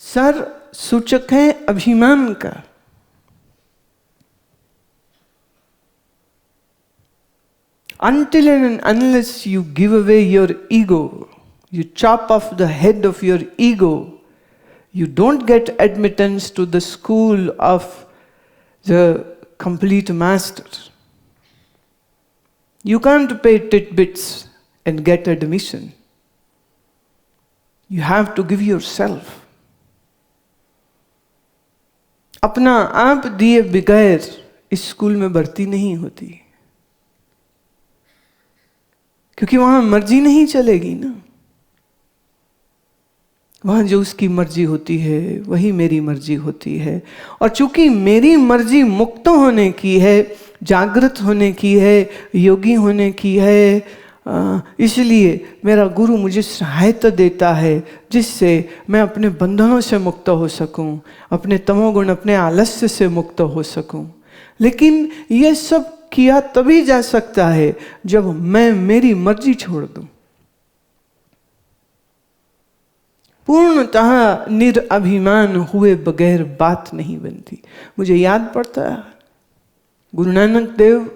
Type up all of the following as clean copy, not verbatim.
Sir सूचक है अभिमान का। Until and unless you give away your ego, you chop off the head of your ego, you don't get admittance to the school of the complete master. You can't pay titbits and get admission. You have to give yourself. अपना आप दिए बगैर इस school में भर्ती नहीं होती, क्योंकि वहां मर्जी नहीं चलेगी ना। वहां जो उसकी मर्जी होती है वही मेरी मर्जी होती है। और चूंकि मेरी मर्जी मुक्त होने की है, जागृत होने की है, योगी होने की है, इसलिए मेरा गुरु मुझे सहायता देता है जिससे मैं अपने बंधनों से मुक्त हो सकूं, अपने तमोगुण, अपने आलस्य से मुक्त हो सकूं। लेकिन यह सब किया तभी जा सकता है जब मैं मेरी मर्जी छोड़ दूं। पूर्णतः निरअभिमान हुए बगैर बात नहीं बनती। मुझे याद पड़ता है गुरु नानक देव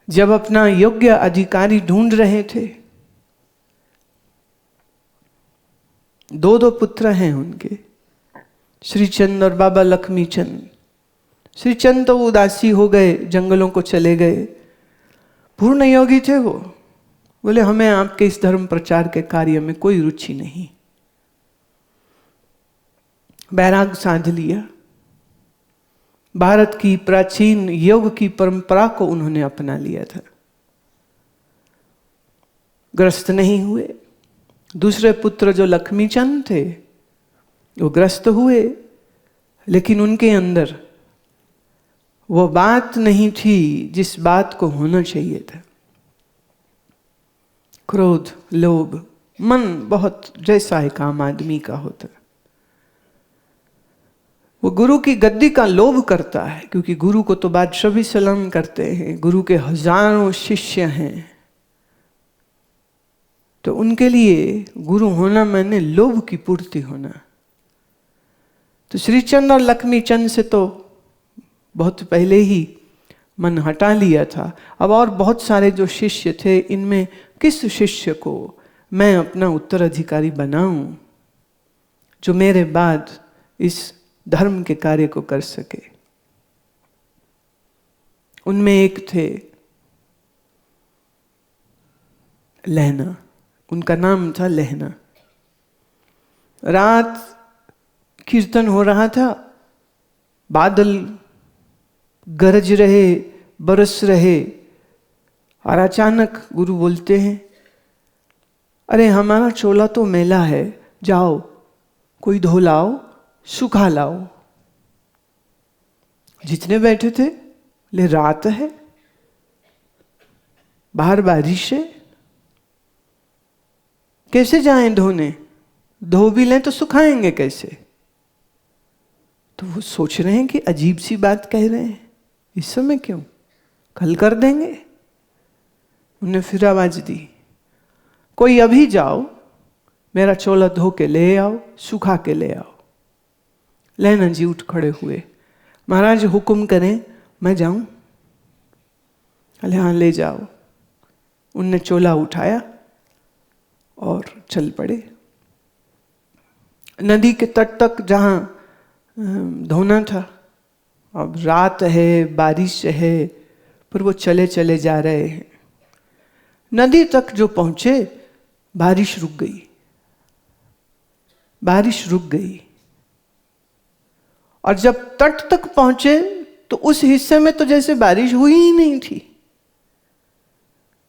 जब अपना योग्य अधिकारी ढूंढ रहे थे, दो पुत्र हैं उनके, श्री चंद और बाबा लक्ष्मी चंद। श्री चंद तो उदासी हो गए, जंगलों को चले गए। पूर्ण योगी थे वो। बोले हमें आपके इस धर्म प्रचार के कार्य में कोई रुचि नहीं। बैराग साध लिया। भारत की प्राचीन योग की परंपरा को उन्होंने अपना लिया था। ग्रस्त नहीं हुए। दूसरे पुत्र जो लक्ष्मी चंद थे वो ग्रस्त हुए, लेकिन उनके अंदर वो बात नहीं थी जिस बात को होना चाहिए था। क्रोध, लोभ, मन बहुत जैसा एक आम आदमी का होता है। वो गुरु की गद्दी का लोभ करता है, क्योंकि गुरु को तो बादशाह भी सलाम करते हैं, गुरु के हजारों शिष्य हैं। तो उनके लिए गुरु होना माने लोभ की पूर्ति होना। तो श्रीचंद और लक्ष्मी चंद से तो बहुत पहले ही मन हटा लिया था। अब और बहुत सारे जो शिष्य थे, इनमें किस शिष्य को मैं अपना उत्तराधिकारी बनाऊं जो मेरे बाद इस धर्म के कार्य को कर सके। उनमें एक थे लहना। उनका नाम था लहना। रात कीर्तन हो रहा था, बादल गरज रहे, बरस रहे, और अचानक गुरु बोलते हैं, अरे हमारा चोला तो मैला है, जाओ कोई धो लाओ, सुखा लाओ। जितने बैठे थे, ले रात है, बाहर बारिश है, कैसे जाएं धोने? धो भी लें तो सुखाएंगे कैसे? तो वो सोच रहे हैं कि अजीब सी बात कह रहे हैं, इस समय क्यों, कल कर देंगे। उन्हें फिर आवाज दी, कोई अभी जाओ, मेरा चोला धो के ले आओ, सुखा के ले आओ। लहना जी उठ खड़े हुए, महाराज हुक्म करें, मैं जाऊं? अरे हाँ ले जाओ। उनने चोला उठाया और चल पड़े नदी के तट तक जहां धोना था। अब रात है, बारिश है, पर वो चले चले जा रहे हैं। नदी तक जो पहुंचे, बारिश रुक गई। बारिश रुक गई और जब तट तक पहुंचे तो उस हिस्से में तो जैसे बारिश हुई ही नहीं थी।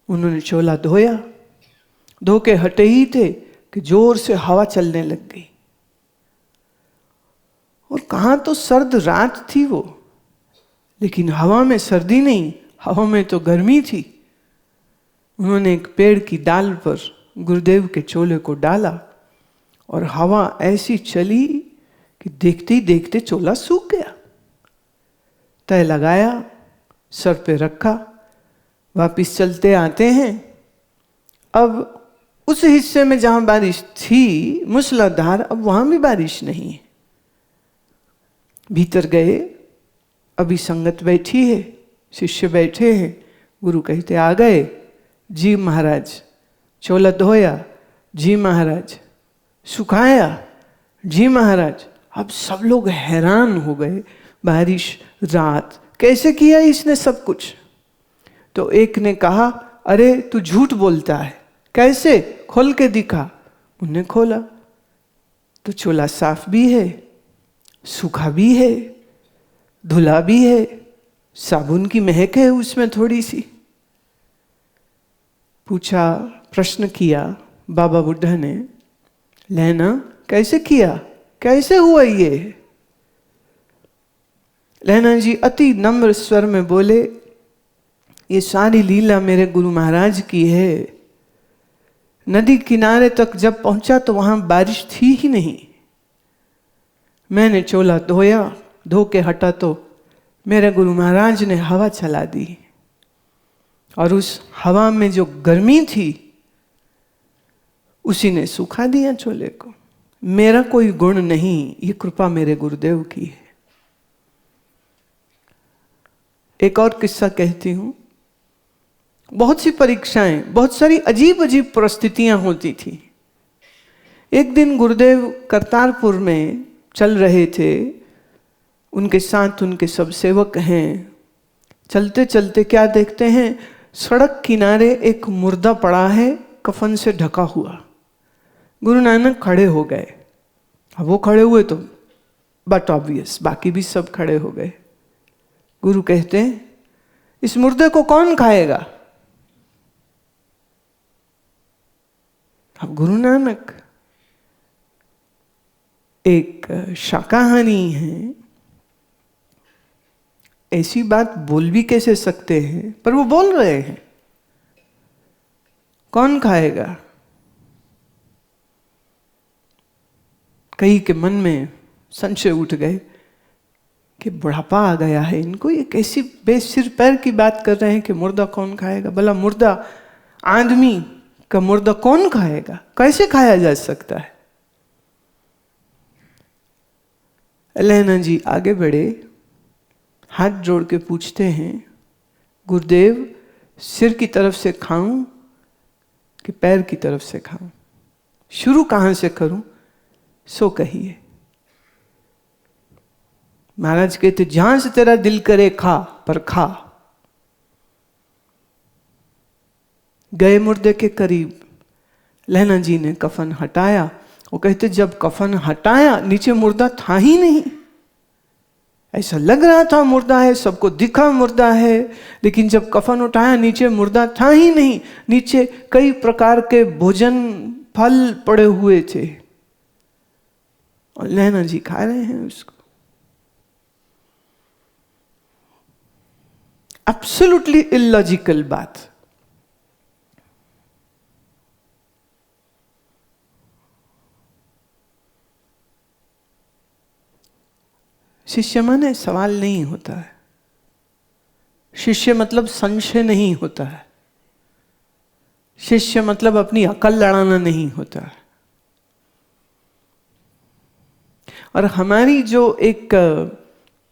उन्होंने चोला धोया, धो के हटे ही थे कि जोर से हवा चलने लग गई। और कहां तो सर्द रात थी वो, लेकिन हवा में सर्दी नहीं, हवा में तो गर्मी थी। उन्होंने एक पेड़ की डाल पर गुरुदेव के चोले को डाला और हवा ऐसी चली कि देखते ही देखते चोला सूख गया। तय लगाया, सर पे रखा, वापिस चलते आते हैं। अब उस हिस्से में जहां बारिश थी मूसलाधार, अब वहां भी बारिश नहीं है। भीतर गए, अभी संगत बैठी है, शिष्य बैठे हैं। गुरु कहते आ गए? जी महाराज। चोला धोया? जी महाराज। सुखाया? जी महाराज। अब सब लोग हैरान हो गए, बारिश, रात, कैसे किया इसने सब कुछ? तो एक ने कहा, अरे तू झूठ बोलता है, कैसे? खोल के दिखा। उन्हें खोला तो चोला साफ भी है, सूखा भी है, धुला भी है, साबुन की महक है उसमें थोड़ी सी। पूछा, प्रश्न किया बाबा बुद्धा ने, लेना कैसे किया, कैसे हुआ ये? लेना जी अति नम्र स्वर में बोले, ये सारी लीला मेरे गुरु महाराज की है। नदी किनारे तक जब पहुंचा तो वहां बारिश थी ही नहीं। मैंने चोला धोया, धो के हटा तो मेरे गुरु महाराज ने हवा चला दी, और उस हवा में जो गर्मी थी उसी ने सुखा दिया चोले को। मेरा कोई गुण नहीं, ये कृपा मेरे गुरुदेव की है। एक और किस्सा कहती हूं। बहुत सी परीक्षाएं, बहुत सारी अजीब अजीब परिस्थितियां होती थी। एक दिन गुरुदेव करतारपुर में चल रहे थे, उनके साथ उनके सब सेवक हैं। चलते चलते क्या देखते हैं, सड़क किनारे एक मुर्दा पड़ा है, कफन से ढका हुआ। गुरु नानक खड़े हो गए। अब वो खड़े हुए तो बट ऑब्वियस, बाकी भी सब खड़े हो गए। गुरु कहते हैं, इस मुर्दे को कौन खाएगा? अब गुरु नानक एक शाकाहारी हैं, ऐसी बात बोल भी कैसे सकते हैं, पर वो बोल रहे हैं, कौन खाएगा? कई के मन में संशय उठ गए कि बुढ़ापा आ गया है इनको, ये कैसी बेसिर पैर की बात कर रहे हैं कि मुर्दा कौन खाएगा? भला मुर्दा, आदमी का मुर्दा कौन खाएगा? कैसे खाया जा सकता है? लेना जी आगे बढ़े, हाथ जोड़ के पूछते हैं, गुरुदेव सिर की तरफ से खाऊं कि पैर की तरफ से खाऊं? शुरू कहां से करूं, सो कहिए। महाराज कहते, जहां से तेरा दिल करे खा, पर खा। गए मुर्दे के करीब, लहना जी ने कफन हटाया। वो कहते, जब कफन हटाया नीचे मुर्दा था ही नहीं। ऐसा लग रहा था मुर्दा है, सबको दिखा मुर्दा है, लेकिन जब कफन उठाया नीचे मुर्दा था ही नहीं। नीचे कई प्रकार के भोजन, फल पड़े हुए थे, और लहना जी खा रहे हैं उसको। एब्सोल्युटली इलॉजिकल बात। शिष्य माने सवाल नहीं होता है, शिष्य मतलब संशय नहीं होता है, शिष्य मतलब अपनी अकल लड़ाना नहीं होता है। और हमारी जो एक,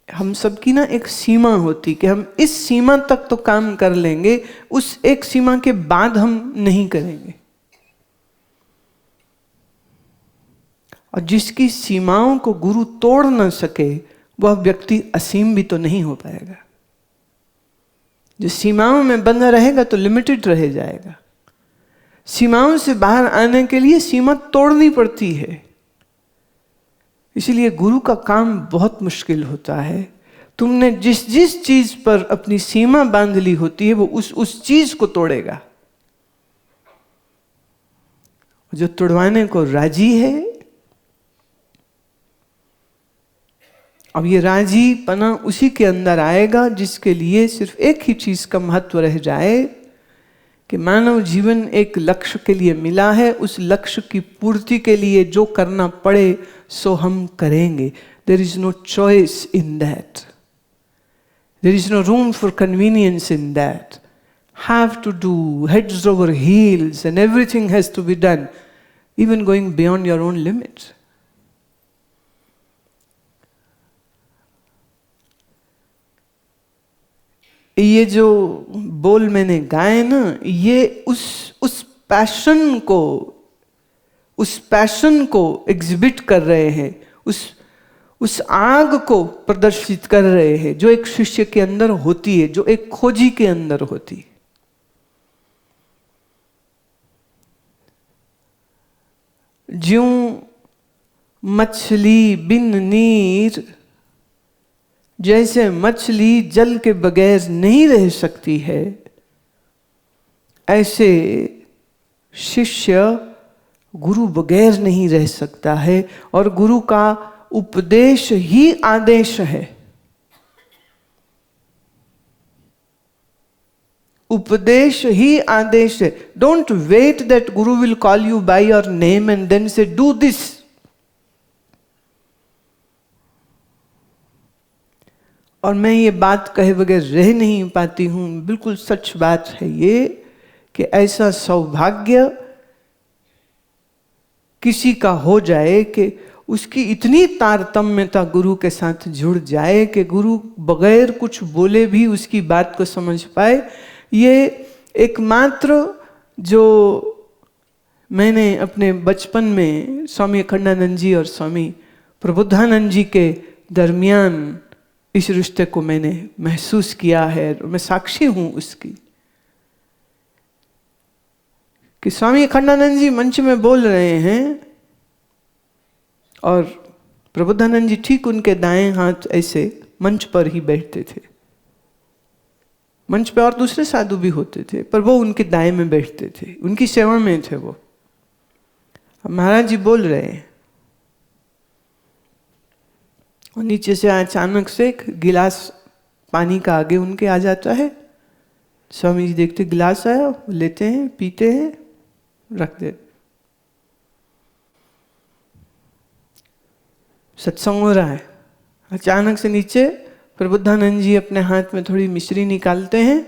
हम सबकी ना एक सीमा होती कि हम इस सीमा तक तो काम कर लेंगे, उस एक सीमा के बाद हम नहीं करेंगे। और जिसकी सीमाओं को गुरु तोड़ ना सके, वह व्यक्ति असीम भी तो नहीं हो पाएगा। जो सीमाओं में बंधा रहेगा तो लिमिटेड रह जाएगा। सीमाओं से बाहर आने के लिए सीमा तोड़नी पड़ती है। इसलिए गुरु का काम बहुत मुश्किल होता है। तुमने जिस जिस चीज पर अपनी सीमा बांध ली होती है, वो उस चीज को तोड़ेगा। जो तोड़वाने को राजी है, अब ये राजीपना उसी के अंदर आएगा जिसके लिए सिर्फ एक ही चीज का महत्व रह जाए कि मानव जीवन एक लक्ष्य के लिए मिला है, उस लक्ष्य की पूर्ति के लिए जो करना पड़े सो हम करेंगे। There is no choice in that, there is no room for convenience in that. have to do, heads over heels, and everything has to be done, even going beyond your own limits. ये जो बोल मैंने गाए ना, ये उस passion को exhibit कर रहे हैं, उस आग को प्रदर्शित कर रहे हैं जो एक शिष्य के अंदर होती है, जो एक खोजी के अंदर होती है। ज्यों मछली बिन नीर, जैसे मछली जल के बगैर नहीं रह सकती है, ऐसे शिष्य गुरु बगैर नहीं रह सकता है, और गुरु का उपदेश ही आदेश है। उपदेश ही आदेश है। Don't wait that guru will call you by your name and then say do this. और मैं ये बात कहे बगैर रह नहीं पाती हूं, बिल्कुल सच बात है ये, कि ऐसा सौभाग्य किसी का हो जाए कि उसकी इतनी तारतम्यता गुरु के साथ जुड़ जाए कि गुरु बगैर कुछ बोले भी उसकी बात को समझ पाए। ये एकमात्र जो मैंने अपने बचपन में स्वामी अखंडानंद जी और स्वामी प्रबुद्धानंद जी के दरमियान इस रिश्ते को मैंने महसूस किया है, मैं साक्षी हूं उसकी, कि स्वामी अखंडानंद जी मंच में बोल रहे हैं और प्रबुद्धानंद जी ठीक उनके दाएं हाथ ऐसे मंच पर ही बैठते थे। मंच पे और दूसरे साधु भी होते थे, पर वो उनके दाएं में बैठते थे, उनकी सेवा में थे वो। अब महाराज जी बोल रहे हैं और नीचे से अचानक से एक गिलास पानी का आगे उनके आ जाता है। स्वामी जी देखते गिलास आया, लेते हैं, पीते हैं, रख दे। सत्संग हो रहा है, अचानक से नीचे प्रबुद्धानंद जी अपने हाथ में थोड़ी मिश्री निकालते हैं,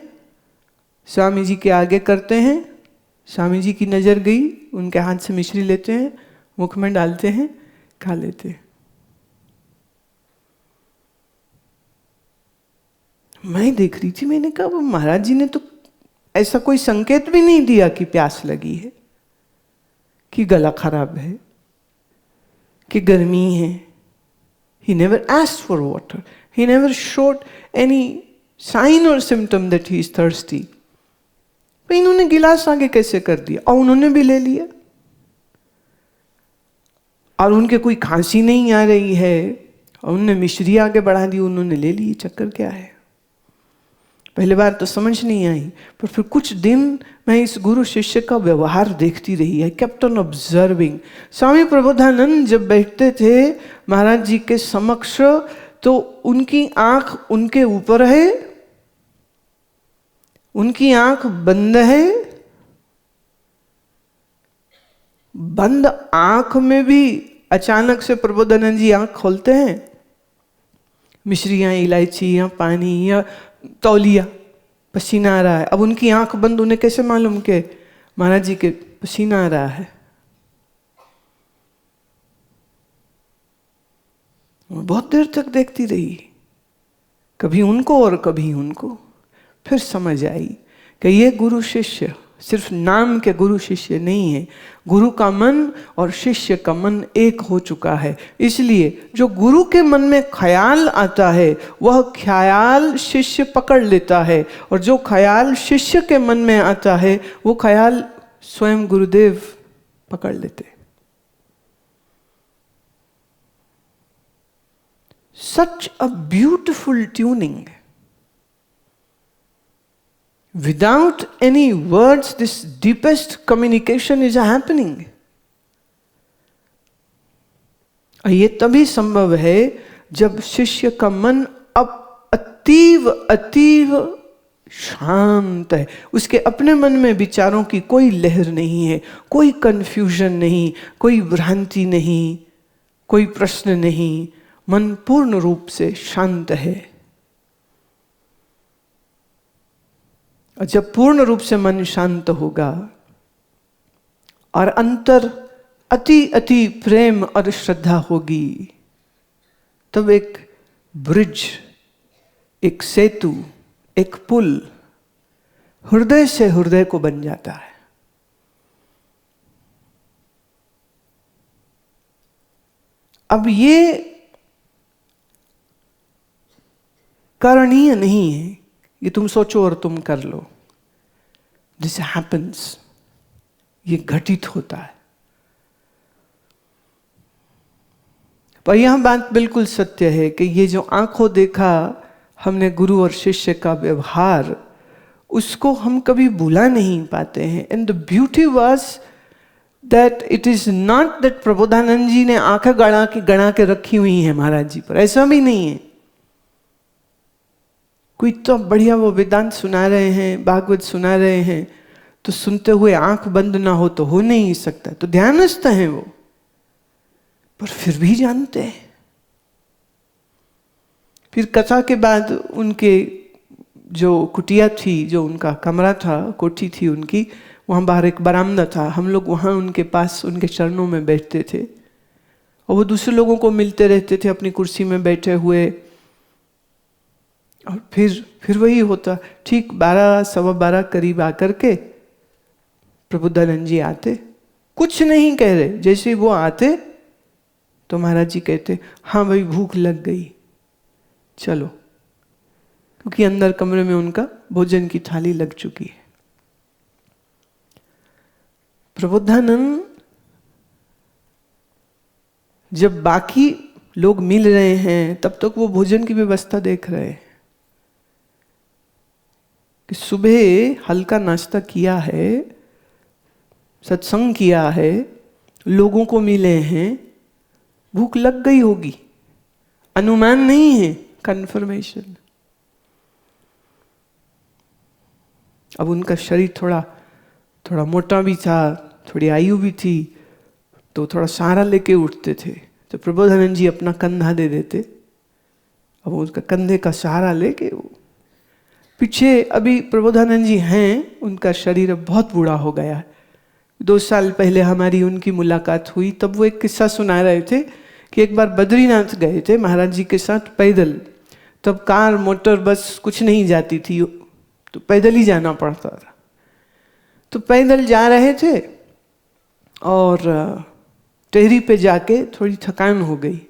स्वामी जी के आगे करते हैं। स्वामी जी की नजर गई, उनके हाथ से मिश्री लेते हैं, मुख में डालते हैं, खा लेते हैं। मैं देख रही थी, मैंने कहा वो महाराज जी ने तो ऐसा कोई संकेत भी नहीं दिया कि प्यास लगी है, कि गला खराब है, कि गर्मी है। He never asked for water. He never showed any sign or symptom that he is thirsty. तो इन्होंने गिलास आगे कैसे कर दिया, और उन्होंने भी ले लिया, और उनके कोई खांसी नहीं आ रही है और उन्होंने मिश्री आगे बढ़ा दी, उन्होंने ले ली। चक्कर क्या है? पहले बार तो समझ नहीं आई, पर फिर कुछ दिन मैं इस गुरु शिष्य का व्यवहार देखती रही है, केप्ट ऑन ऑब्जर्विंग। स्वामी प्रबोधानंद जब बैठते थे महाराज जी के समक्ष, तो उनकी आंख उनके ऊपर है, उनकी आंख बंद है। बंद आंख में भी अचानक से प्रबोधानंद जी आंख खोलते हैं, मिश्रियां, इलायची या पानी या तौलिया, पसीना आ रहा है। अब उनकी आंख बंद, उन्हें कैसे मालूम कि महाराज जी के पसीना आ रहा है? वो बहुत देर तक देखती रही, कभी उनको और कभी उनको। फिर समझ आई कि ये गुरु शिष्य सिर्फ नाम के गुरु शिष्य नहीं है, गुरु का मन और शिष्य का मन एक हो चुका है। इसलिए जो गुरु के मन में ख्याल आता है वह ख्याल शिष्य पकड़ लेता है, और जो ख्याल शिष्य के मन में आता है वो ख्याल स्वयं गुरुदेव पकड़ लेते। Such a beautiful tuning. Without any words, this deepest communication is happening. और ये तभी संभव है जब शिष्य का मन अब अतीव शांत है, उसके अपने मन में विचारों की कोई लहर नहीं है, कोई कंफ्यूजन नहीं, कोई भ्रांति नहीं, कोई प्रश्न नहीं, मन पूर्ण रूप से शांत है। और जब पूर्ण रूप से मन शांत होगा और अंतर अति अति प्रेम और श्रद्धा होगी, तब एक ब्रिज, एक सेतु, एक पुल हृदय से हृदय को बन जाता है। अब ये करणीय नहीं है, ये तुम सोचो और तुम कर लो। दिस हैपन्स, ये घटित होता है। पर यह बात बिल्कुल सत्य है कि ये जो आंखों देखा हमने गुरु और शिष्य का व्यवहार, उसको हम कभी भुला नहीं पाते हैं। And the beauty was that it is not that Prabodhananda ji ने आंखें गड़ा के रखी हुई हैं महाराज जी पर, ऐसा भी नहीं है। कोई तो बढ़िया वो वेदांत सुना रहे हैं, भागवत सुना रहे हैं, तो सुनते हुए आंख बंद ना हो तो हो नहीं सकता। तो ध्यानस्थ हैं वो, पर फिर भी जानते हैं। फिर कथा के बाद उनके जो कुटिया थी, जो उनका कमरा था, कोठी थी उनकी, वहाँ बाहर एक बरामदा था। हम लोग वहाँ उनके पास उनके चरणों में बैठते थे और वो दूसरे लोगों को मिलते रहते थे अपनी कुर्सी में बैठे हुए। और फिर वही होता, ठीक 12 सवा 12 करीब आकर के प्रबोधानंद जी आते, कुछ नहीं कह रहे। जैसे वो आते तो महाराज जी कहते, हाँ भाई भूख लग गई, चलो, क्योंकि अंदर कमरे में उनका भोजन की थाली लग चुकी है। प्रबोधानंद जब बाकी लोग मिल रहे हैं तब तक वो भोजन की व्यवस्था देख रहे हैं कि सुबह हल्का नाश्ता किया है, सत्संग किया है, लोगों को मिले हैं, भूख लग गई होगी। अनुमान नहीं है, कंफर्मेशन। अब उनका शरीर थोड़ा मोटा भी था, थोड़ी आयु भी थी, तो थोड़ा सहारा लेके उठते थे। तो प्रबोधानंद जी अपना कंधा दे देते। अब उसका कंधे का सहारा लेके पीछे, अभी प्रबोधानंद जी हैं, उनका शरीर अब बहुत बूढ़ा हो गया है। 2 साल पहले हमारी उनकी मुलाकात हुई, तब वो एक किस्सा सुना रहे थे कि एक बार बद्रीनाथ गए थे महाराज जी के साथ पैदल। तब कार, मोटर, बस कुछ नहीं जाती थी, तो पैदल ही जाना पड़ता था। तो पैदल जा रहे थे और टेहरी पे जाके थोड़ी थकान हो गई।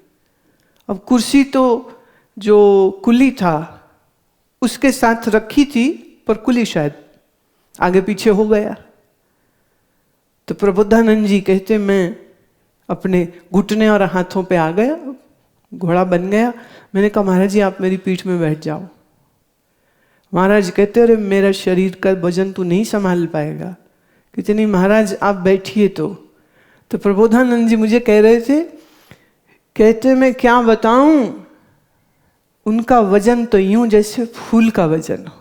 अब कुर्सी तो जो कुली था उसके साथ रखी थी, पर कुली शायद आगे पीछे हो गया। तो प्रबोधानंद जी कहते, मैं अपने घुटने और हाथों पे आ गया, घोड़ा बन गया। मैंने कहा महाराज जी आप मेरी पीठ में बैठ जाओ। महाराज कहते, अरे मेरा शरीर का वजन तू नहीं संभाल पाएगा। कहते नहीं महाराज आप बैठिए। तो प्रबोधानंद जी मुझे कह रहे थे, कहते मैं क्या बताऊं, उनका वजन तो यूं जैसे फूल का वजन हो,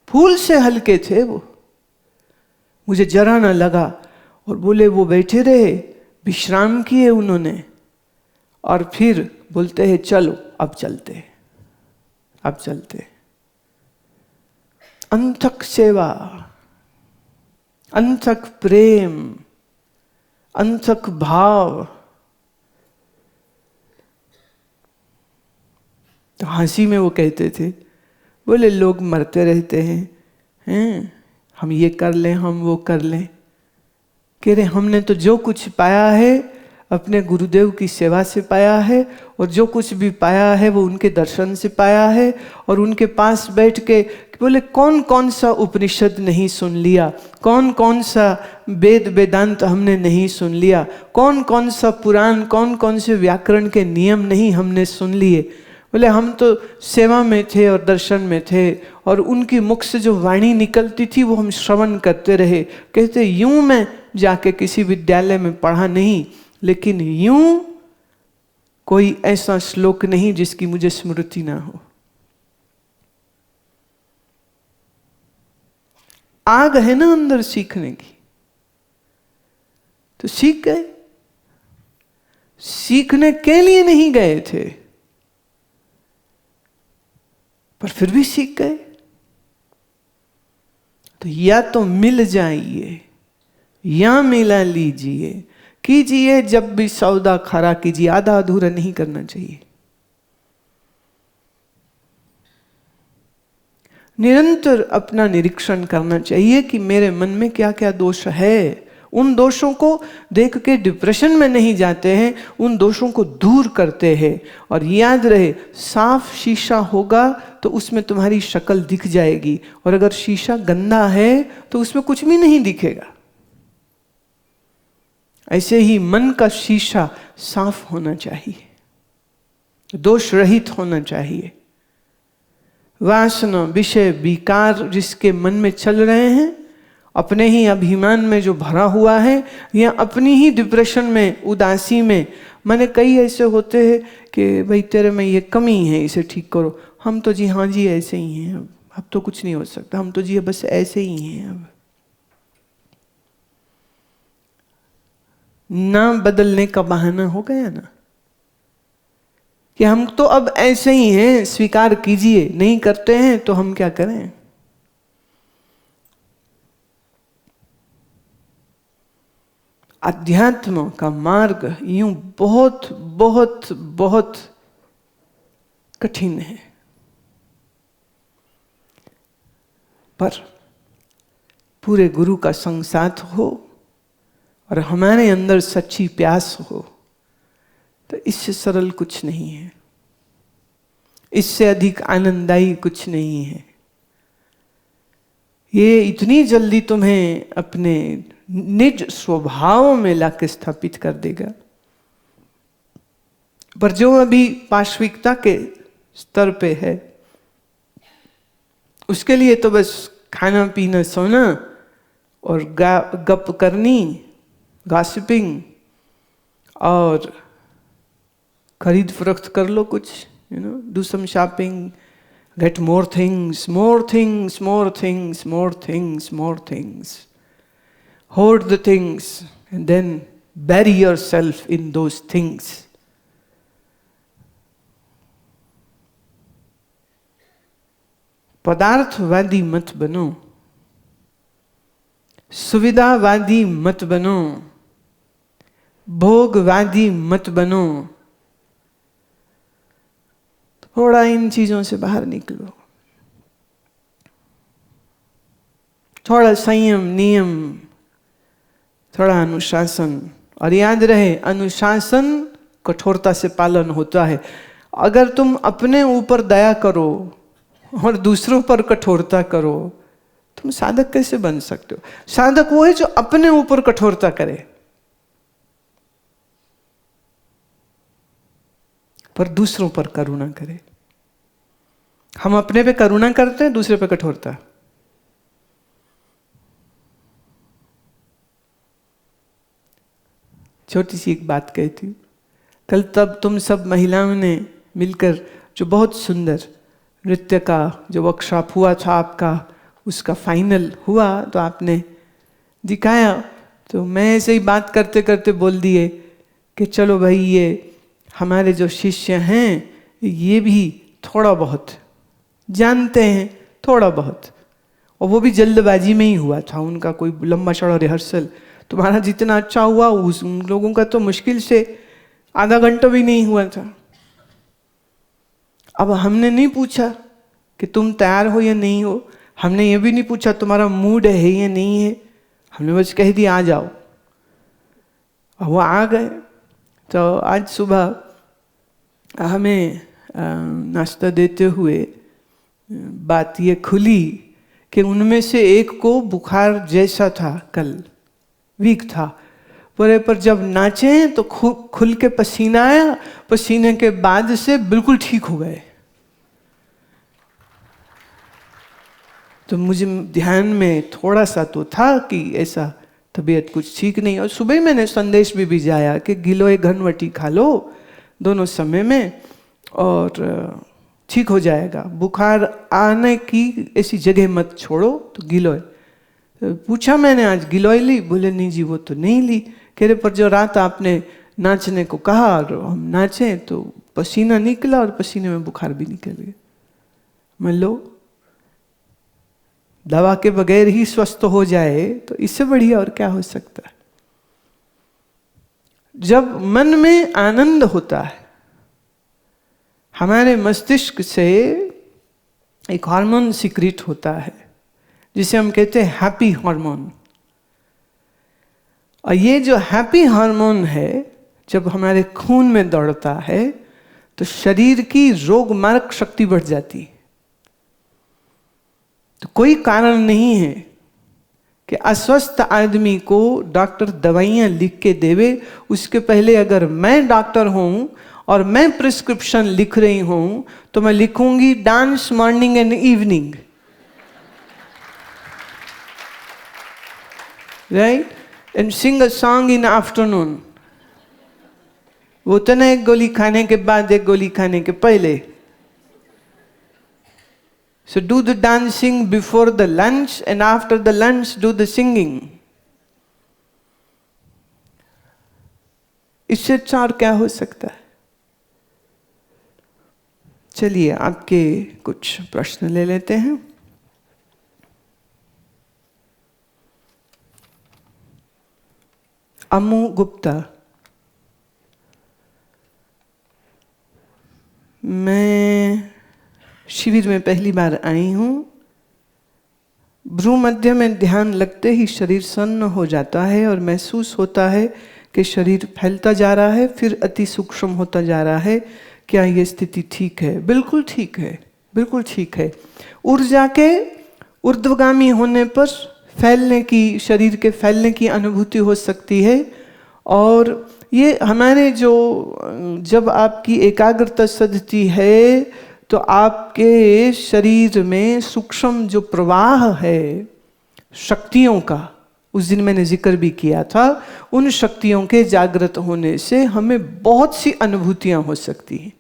फूल से हल्के थे वो, मुझे जरा ना लगा। और बोले वो बैठे रहे, विश्राम किए उन्होंने, और फिर बोलते हैं चलो अब चलते, अब चलते। अंतक सेवा, अंतक प्रेम, अंतक भाव। तो हंसी में वो कहते थे, बोले लोग मरते रहते हैं, हम ये कर लें, हम वो कर लें। कह रहे हमने तो जो कुछ पाया है अपने गुरुदेव की सेवा से पाया है, और जो कुछ भी पाया है वो उनके दर्शन से पाया है। और उनके पास बैठ के बोले कौन कौन सा उपनिषद नहीं सुन लिया, कौन कौन सा वेद वेदांत हमने नहीं सुन लिया, कौन कौन सा पुराण, कौन कौन से व्याकरण के नियम नहीं हमने सुन लिए। बोले हम तो सेवा में थे और दर्शन में थे, और उनकी मुख से जो वाणी निकलती थी वो हम श्रवण करते रहे। कहते यूं मैं जाके किसी विद्यालय में पढ़ा नहीं, लेकिन यूं कोई ऐसा श्लोक नहीं जिसकी मुझे स्मृति ना हो। आग है ना अंदर सीखने की, तो सीख गए। सीखने के लिए नहीं गए थे, पर फिर भी सीख गए। तो या तो मिल जाइए या मिला लीजिए, कीजिए जब भी सौदा खरा कीजिए। आधा अधूरा नहीं करना चाहिए। निरंतर अपना निरीक्षण करना चाहिए कि मेरे मन में क्या क्या दोष है। उन दोषों को देख के डिप्रेशन में नहीं जाते हैं, उन दोषों को दूर करते हैं। और याद रहे, साफ शीशा होगा तो उसमें तुम्हारी शक्ल दिख जाएगी, और अगर शीशा गंदा है तो उसमें कुछ भी नहीं दिखेगा। ऐसे ही मन का शीशा साफ होना चाहिए, दोष रहित होना चाहिए। वासना, विषय, विकार जिसके मन में चल रहे हैं, अपने ही अभिमान में जो भरा हुआ है, या अपनी ही डिप्रेशन में, उदासी में। मैंने कई ऐसे होते हैं कि भाई तेरे में ये कमी है, इसे ठीक करो। हम तो जी हाँ जी ऐसे ही हैं, अब तो कुछ नहीं हो सकता, हम तो जी बस ऐसे ही हैं। अब ना बदलने का बहाना हो गया ना, कि हम तो अब ऐसे ही हैं, स्वीकार कीजिए। नहीं करते हैं तो हम क्या करें। अध्यात्म का मार्ग यूं बहुत बहुत बहुत कठिन है, पर पूरे गुरु का संग साथ हो और हमारे अंदर सच्ची प्यास हो तो इससे सरल कुछ नहीं है, इससे अधिक आनंददायी कुछ नहीं है। ये इतनी जल्दी तुम्हें अपने निज स्वभाव में लाके स्थापित कर देगा। पर जो अभी पाश्विकता के स्तर पे है, उसके लिए तो बस खाना पीना सोना और गप करनी, गॉसिपिंग, और खरीद फरोख्त कर लो कुछ, do some shopping, get more things, more things, more things, more things, more things, hoard the things and then bury yourself in those things. पदार्थवादी मत बनो, सुविधावादी मत बनो, भोगवादी मत बनो। थोड़ा इन चीजों से बाहर निकलो, थोड़ा संयम, नियम, थोड़ा अनुशासन। और याद रहे, अनुशासन कठोरता से पालन होता है। अगर तुम अपने ऊपर दया करो और दूसरों पर कठोरता करो, तुम साधक कैसे बन सकते हो? साधक वो है जो अपने ऊपर कठोरता करे पर दूसरों पर करुणा करे। हम अपने पे करुणा करते हैं, दूसरे पे कठोरता। छोटी सी एक बात कहती हूँ। कल तब तुम सब महिलाओं ने मिलकर जो बहुत सुंदर नृत्य का जो वर्कशॉप हुआ था आपका, उसका फाइनल हुआ तो आपने दिखाया। तो मैं ऐसे ही बात करते करते बोल दिए कि चलो भाई, ये हमारे जो शिष्य हैं ये भी थोड़ा बहुत जानते हैं, थोड़ा बहुत। और वो भी जल्दबाजी में ही हुआ था, उनका कोई लंबा चौड़ा रिहर्सल। तुम्हारा जितना अच्छा हुआ, उन लोगों का तो मुश्किल से आधा घंटा भी नहीं हुआ था। अब हमने नहीं पूछा कि तुम तैयार हो या नहीं हो, हमने ये भी नहीं पूछा तुम्हारा मूड है या नहीं है, हमने बस कह दिया आ जाओ। अब वो आ गए। तो आज सुबह हमें नाश्ता देते हुए बात ये खुली कि उनमें से एक को बुखार जैसा था, कल वीक था पर जब नाचे तो खुल के पसीना आया, पसीने के बाद से बिल्कुल ठीक हो गए। तो मुझे ध्यान में थोड़ा सा तो था कि ऐसा तबीयत कुछ ठीक नहीं। और सुबह मैंने संदेश भी भिजाया कि गिलोय घनवटी खा लो दोनों समय में और ठीक हो जाएगा। बुखार आने की ऐसी जगह मत छोड़ो, तो गिलोय। पूछा मैंने आज गिलोय ली? बोले नहीं जी वो तो नहीं ली। कह रहे पर जो रात आपने नाचने को कहा और हम नाचे तो पसीना निकला और पसीने में बुखार भी निकल गया। मैं लो दवा के बगैर ही स्वस्थ हो जाए तो इससे बढ़िया और क्या हो सकता है। जब मन में आनंद होता है, हमारे मस्तिष्क से एक हार्मोन सिक्रीट होता है जिसे हम कहते हैं हैप्पी हार्मोन। और ये जो हैप्पी हार्मोन है जब हमारे खून में दौड़ता है तो शरीर की रोग मारक शक्ति बढ़ जाती है। तो कोई कारण नहीं है कि अस्वस्थ आदमी को डॉक्टर दवाइयां लिख के देवे। उसके पहले अगर मैं डॉक्टर हूं और मैं प्रिस्क्रिप्शन लिख रही हूं तो मैं लिखूंगी dance morning and evening, right, and Singh a song in afternoon. वो तो ना एक गोली खाने के बाद, एक गोली खाने के पहले। So do the dancing before the lunch and after the lunch do the singing. इससे अच्छा और क्या हो सकता है। चलिए आपके कुछ प्रश्न ले लेते हैं। अमू गुप्ता, मैं शिविर में पहली बार आई हूँ। भ्रू मध्य में ध्यान लगते ही शरीर सन्न हो जाता है और महसूस होता है कि शरीर फैलता जा रहा है, फिर अति सूक्ष्म होता जा रहा है। क्या ये स्थिति ठीक है? बिल्कुल ठीक है, बिल्कुल ठीक है। ऊर्जा के ऊर्ध्वगामी होने पर फैलने की, शरीर के फैलने की अनुभूति हो सकती है। और ये हमारे जब आपकी एकाग्रता सधती है तो आपके शरीर में सूक्ष्म जो प्रवाह है शक्तियों का, उस दिन मैंने जिक्र भी किया था, उन शक्तियों के जागृत होने से हमें बहुत सी अनुभूतियां हो सकती हैं।